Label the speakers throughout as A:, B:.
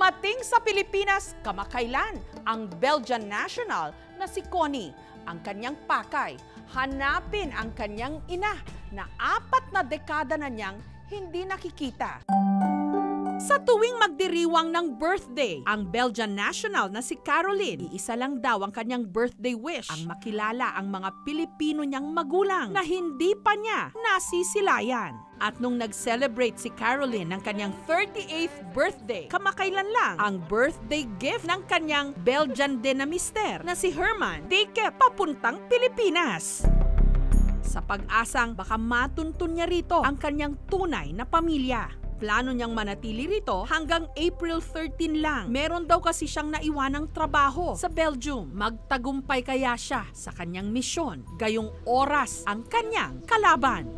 A: Dumating sa Pilipinas kamakailan ang Belgian national na si Connie. Ang kanyang pakay, hanapin ang kanyang ina na 4 na dekada na niyang hindi nakikita. Sa tuwing magdiriwang ng birthday, ang Belgian national na si Caroline, iisa lang daw ang kanyang birthday wish, ang makilala ang mga Pilipino niyang magulang na hindi pa niya nasisilayan. At nung nag-celebrate si Caroline ng kanyang 38th birthday, kamakailan lang ang birthday gift ng kanyang Belgian din na mister na si Herman, tiket papuntang Pilipinas. Sa pag-asang baka matuntun niya rito ang kanyang tunay na pamilya. Plano niyang manatili rito hanggang April 13 lang. Meron daw kasi siyang naiwanang trabaho sa Belgium. Magtagumpay kaya siya sa kanyang misyon, gayong oras ang kanyang kalaban.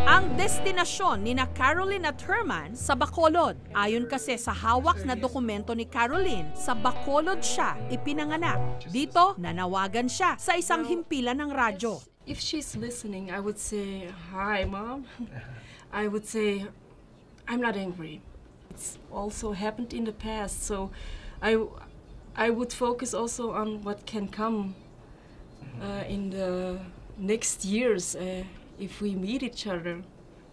A: Ang destinasyon ni Caroline at Herman sa Bacolod. Ayon kasi sa hawak na dokumento ni Caroline, sa Bacolod siya ipinanganak. Dito, nanawagan siya sa isang himpilan ng radyo.
B: If she's listening, I would say, "Hi, Mom." I would say, I'm not angry. It's also happened in the past, so I would focus also on what can come in the next years. If we meet each other,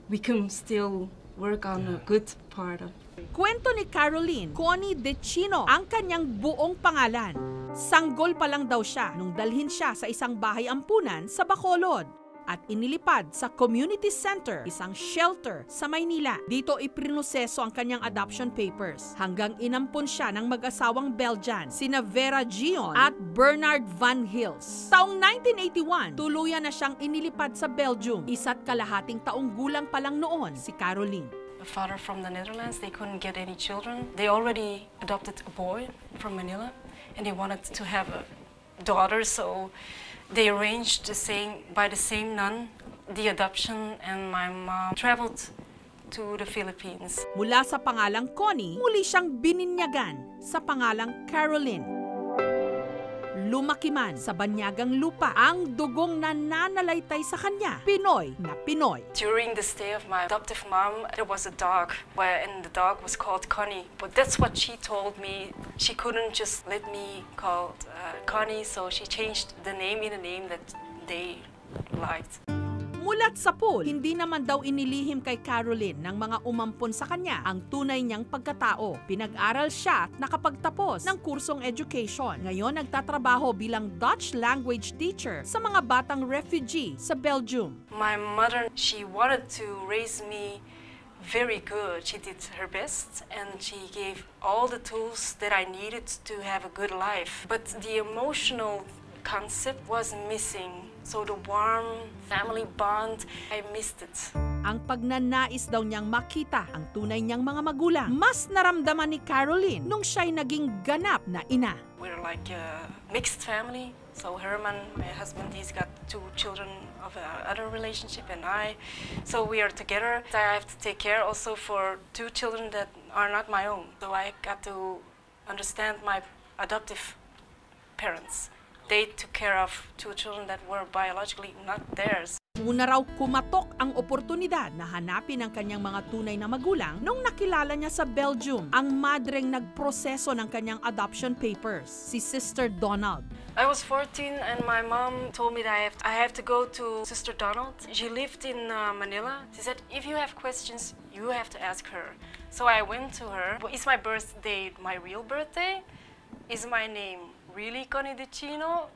B: we can still work on a good part of it.
A: Kwento ni Caroline, Connie Decino ang kanyang buong pangalan. Sanggol pa lang daw siya nung dalhin siya sa isang bahay ampunan sa Bacolod at inilipad sa community center, isang shelter sa Maynila. Dito iprinoseso ang kanyang adoption papers hanggang inampun siya ng mag-asawang Belgian, sina Vera Gion at Bernard Van Hils. Taong 1981, tuluyan na siyang inilipad sa Belgium. 1.5 taong gulang pa lang noon si Caroline.
B: A father from the Netherlands, they couldn't get any children. They already adopted a boy from Manila, and they wanted to have a daughter, so they arranged by the same nun the adoption, and my mom traveled to the Philippines.
A: Mula sa pangalang Connie, muli siyang bininyagan sa pangalang Caroline. Lumaki man sa banyagang lupa, ang dugong nananalaytay sa kanya, Pinoy na Pinoy.
B: During the stay of my adoptive mom, there was a dog, and the dog was called Connie. But that's what she told me. She couldn't just let me call Connie, so she changed the name in a name that they liked.
A: Mulat sa pool, hindi naman daw inilihim kay Caroline ng mga umampon sa kanya ang tunay niyang pagkatao. Pinag-aral siya at nakapagtapos ng kursong education. Ngayon nagtatrabaho bilang Dutch language teacher sa mga batang refugee sa Belgium.
B: My mother, she wanted to raise me very good. She did her best and she gave all the tools that I needed to have a good life. But the emotional concept was missing. So the warm family bond, I missed it.
A: Ang pagnanais daw niyang makita ang tunay niyang mga magulang, mas naramdaman ni Caroline nung siya'y naging ganap na ina.
B: We're like a mixed family. So Herman, my husband, he's got 2 children of another relationship, and so we are together. I have to take care also for 2 children that are not my own. So I got to understand my adoptive parents. They took care of 2 children that were biologically not theirs.
A: Una raw kumatok ang oportunidad na hanapin ang kanyang mga tunay na magulang nung nakilala niya sa Belgium ang madreng nagproseso ng kanyang adoption papers, si Sister Donald.
B: I was 14 and my mom told me that I have to go to Sister Donald. She lived in Manila. She said, if you have questions, you have to ask her. So I went to her. Is my birthday my real birthday? Is my name really Connie Decino?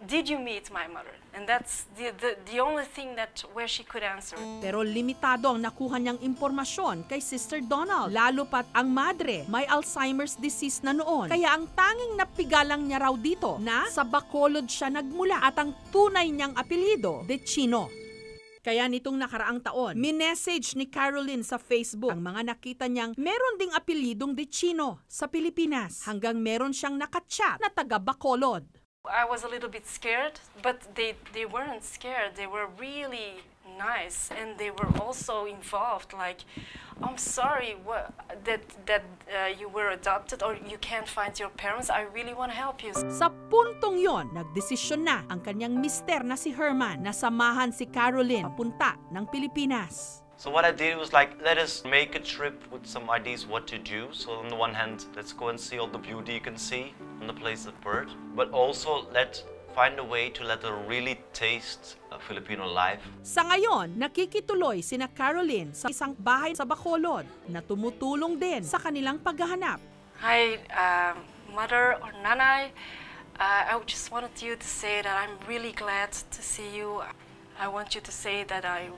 B: Did you meet my mother? And that's the only thing where she could answer.
A: Pero limitado ang nakuha niyang impormasyon kay Sister Donald. Lalo pat ang madre may Alzheimer's disease na noon. Kaya ang tanging napigalang niya raw dito na sa Bacolod siya nagmula at ang tunay niyang apelyido, Decino. Kaya nitong nakaraang taon, minessage ni Caroline sa Facebook ang mga nakita niyang meron ding apelyidong Decino sa Pilipinas hanggang meron siyang nakatchat na taga Bacolod.
B: I was a little bit scared, but they weren't scared. They were really nice, and they were also involved. Like, I'm sorry that you were adopted or you can't find your parents. I really want to help you.
A: Sa puntong yon, nagdesisyon na ang kanyang mister na si Herman na samahan si Caroline papunta ng Pilipinas.
C: So what I did was like, let us make a trip with some ideas what to do. So on the one hand, let's go and see all the beauty you can see on the place of birth, but also find a way to let her really taste Filipino life.
A: Sa ngayon, nakikituloy sina Caroline sa isang bahay sa Bacolod na tumutulong din sa kanilang paghahanap.
B: Hi, Mother or Nanay. I just wanted you to say that I'm really glad to see you. I want you to say that I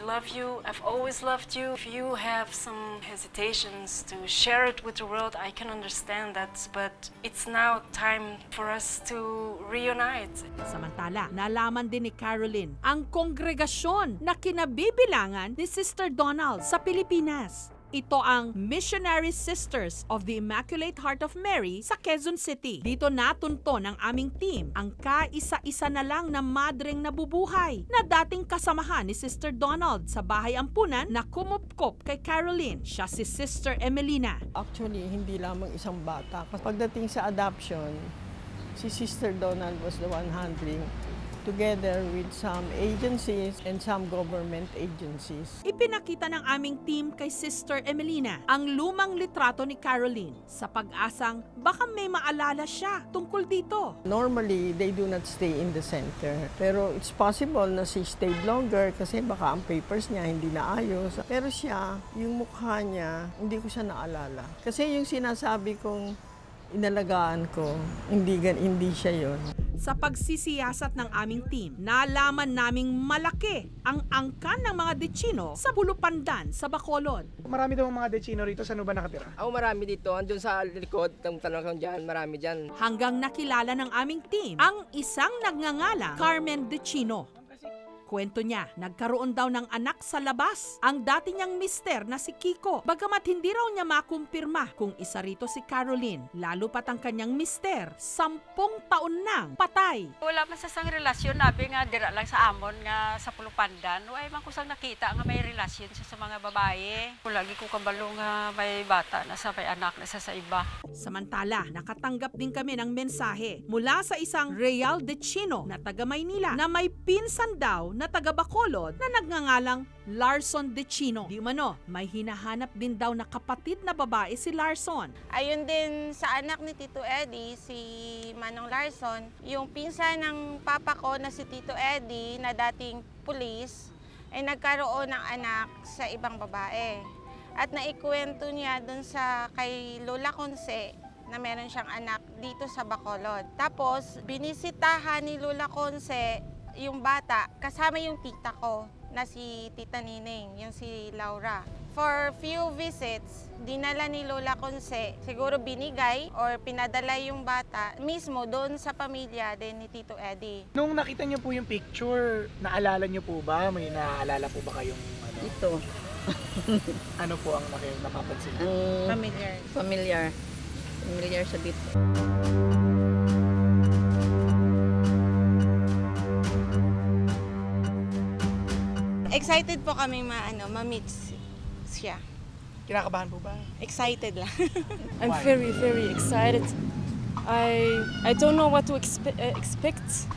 B: love you. I've always loved you. If you have some hesitations to share it with the world, I can understand that. But it's now time for us to reunite.
A: Samantala, nalaman din ni Caroline ang kongregasyon na kinabibilangan ni Sister Donald sa Pilipinas. Ito ang Missionary Sisters of the Immaculate Heart of Mary sa Quezon City. Dito natunto ng aming team ang kaisa-isa na lang na madreng nabubuhay na dating kasamahan ni Sister Donald sa bahay ampunan na kumupkop kay Caroline. Siya si Sister Emelina.
D: Actually, hindi lamang isang bata. Pagdating sa adoption, si Sister Donald was the one handling together with some agencies and some government agencies.
A: Ipinakita ng aming team kay Sister Emelina ang lumang litrato ni Caroline sa pag-asang baka may maalala siya tungkol dito.
D: Normally, they do not stay in the center. Pero it's possible na she stayed longer kasi baka ang papers niya hindi naayos. Pero siya, yung mukha niya, hindi ko siya naalala. Kasi yung sinasabi kong inalagaan ko, hindi siya yon.
A: Sa pagsisiyasat ng aming team, nalaman naming malaki ang angkan ng mga Dechino sa Bulupandan sa Bacolod.
E: Marami daw mga Dechino rito. Saan ba nakatira?
F: Marami dito. Andun sa likod, tanong ko dyan, marami dyan.
A: Hanggang nakilala ng aming team ang isang nagngangalang Carmen Dechino. Kwento niya, nagkaroon daw ng anak sa labas ang dati niyang mister na si Kiko. Bagamat hindi raw niya makumpirma kung isa rito si Caroline, lalo pat ang kanyang mister, 10 taon nang patay.
G: Wala man sa sang relasyon, nabi nga dira lang sa amon nga sa Pulupandan. Ay man kusang nakita nga may relasyon siya sa mga babae. Lagi ko kabalo nga may bata na sa may anak na sa iba.
A: Samantala, nakatanggap din kami ng mensahe mula sa isang Real Dechino na taga Maynila na may pinsan daw na taga Bacolod na nagngangalang Larson Dechino. Di umano, may hinahanap din daw na kapatid na babae si Larson.
H: Ayun din sa anak ni Tito Eddie, si Manong Larson, yung pinsan ng papa ko na si Tito Eddie na dating pulis, ay nagkaroon ng anak sa ibang babae. At naikwento niya dun sa kay Lola Conce na meron siyang anak dito sa Bacolod. Tapos, binisitahan ni Lola Conce yung bata, kasama yung tita ko na si Tita Nining, yung si Laura. For few visits, dinala ni Lola Conce, siguro binigay or pinadala yung bata mismo doon sa pamilya din ni Tito Eddie.
E: Nung nakita niyo po yung picture, naalala niyo po ba? May naaalala po ba kayong ano?
F: Ito.
E: Ano po ang napapansin?
H: Familiar.
F: Familiar sa bit.
H: Excited po kami ma-meet siya.
E: Kinakabahan po ba?
H: Excited lang.
B: I'm very, very excited. I don't know what to expect.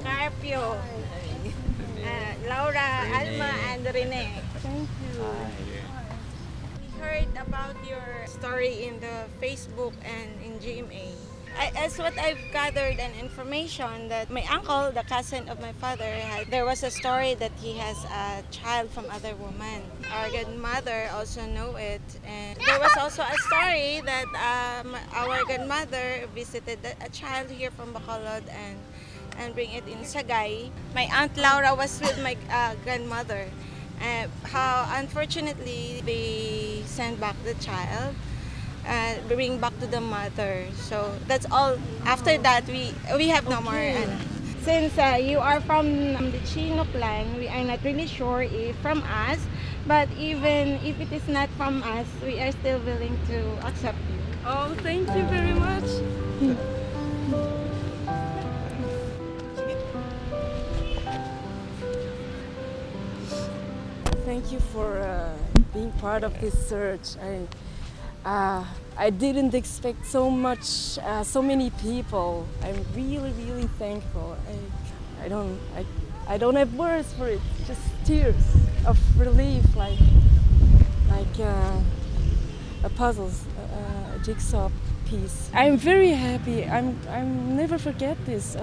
H: Carpio, Laura, Alma, and Rene.
B: Thank you.
H: We heard about your story in the Facebook and in GMA. As what I've gathered and information that my uncle, the cousin of my father, there was a story that he has a child from other woman. Our godmother also know it, and there was also a story that our godmother visited a child here from Bacolod and bring it in Sagay. My aunt Laura was with my grandmother. How unfortunately they sent back the child. Bring back to the mother. So that's all. After that, we have no more. Since you are from the Chino clan, we are not really sure if from us. But even if it is not from us, we are still willing to accept you.
B: Oh, thank you very much. Thank you for being part of this search. I didn't expect so much, so many people. I'm really, really thankful. I don't have words for it. Just tears of relief, like a puzzle, a jigsaw piece. I'm very happy. I'm never forget this.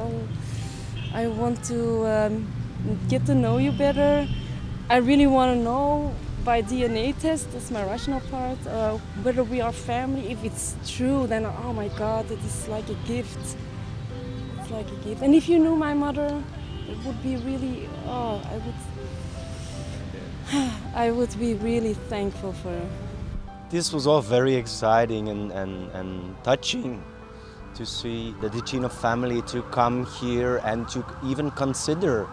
B: I want to get to know you better. I really want to know by DNA test, that's my rational part, whether we are family. If it's true, then oh my God, it is like a gift. It's like a gift. And if you knew my mother, it would be really, I would be really thankful for her.
I: This was all very exciting and touching to see the Dicino family to come here and to even consider,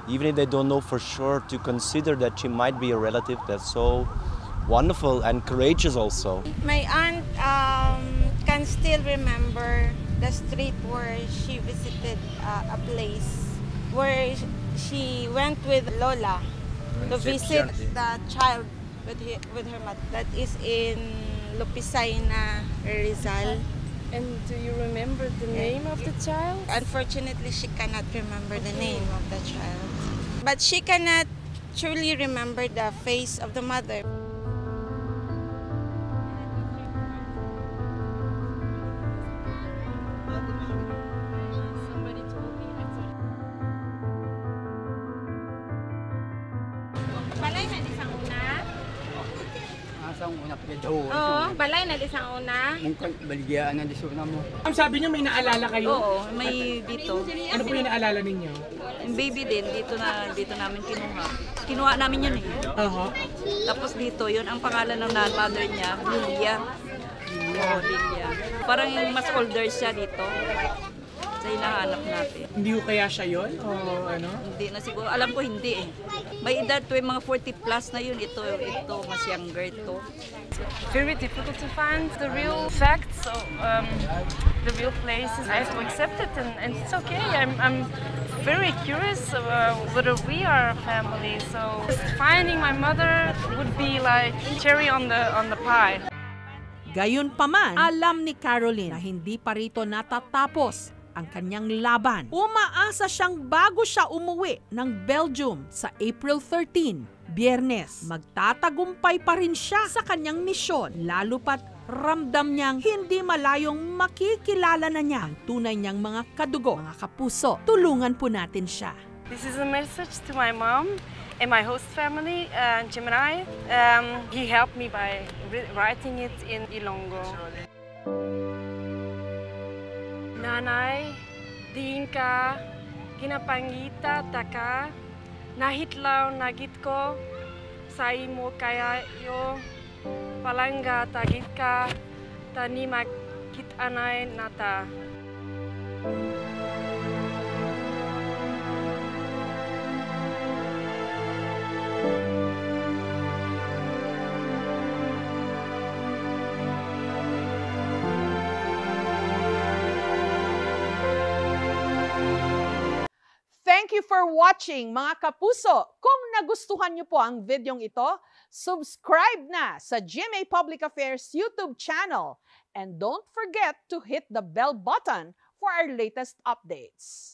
I: even if they don't know for sure, to consider that she might be a relative. That's so wonderful and courageous also.
H: My aunt can still remember the street where she visited a place where she went with Lola to visit the child with her mother. That is in Lupisaina, Rizal.
B: And do you remember the name of the child?
H: Unfortunately, she cannot remember the name of the child. But she cannot truly remember the face of the mother.
J: Balay na di sa una?
K: Asang una pagkadaho.
J: Oo, balay na di sa una.
K: Mungkag baligyan na di sa una mo.
E: Ang sabi niyo may naalala kayo?
G: Oo, may dito.
E: Ano po yung naalala ninyo?
G: Yung baby din, dito namin kinuha. Kinuha namin yun eh. Tapos dito, yun ang pangalan ng mother niya, Lilia. Oo, Lilia. Parang yung mas older siya dito. Sa hinahanap natin.
E: Hindi ko kaya siya yun? O ano?
G: Hindi na siguro. Alam ko hindi eh. May edad to, mga 40 plus na yun. Ito mas younger to.
B: Very difficult to find the real facts, so the real places. I have to accept it, and it's okay. I'm very curious whether we are a family. So just finding my mother would be like cherry on the pie.
A: Gayunpaman, alam ni Caroline na hindi pa rito natatapos ang kanyang laban. Umaasa siyang bago siya umuwi ng Belgium sa April 13, Biyernes, magtatagumpay pa rin siya sa kanyang misyon, lalo pat ramdam niyang hindi malayong makikilala na niya ang tunay niyang mga kadugo, mga kapuso. Tulungan po natin siya.
B: This is a message to my mom and my host family, Gemini. He helped me by writing it in Ilonggo. Nanay, diin ka, kinapangita taka, nahitlaw nagit ko, sa imo kayo, palangga tagit ka, tani makit anay nata.
A: Thank you for watching, mga kapuso. Kung nagustuhan niyo po ang videong ito, subscribe na sa GMA Public Affairs YouTube channel. And don't forget to hit the bell button for our latest updates.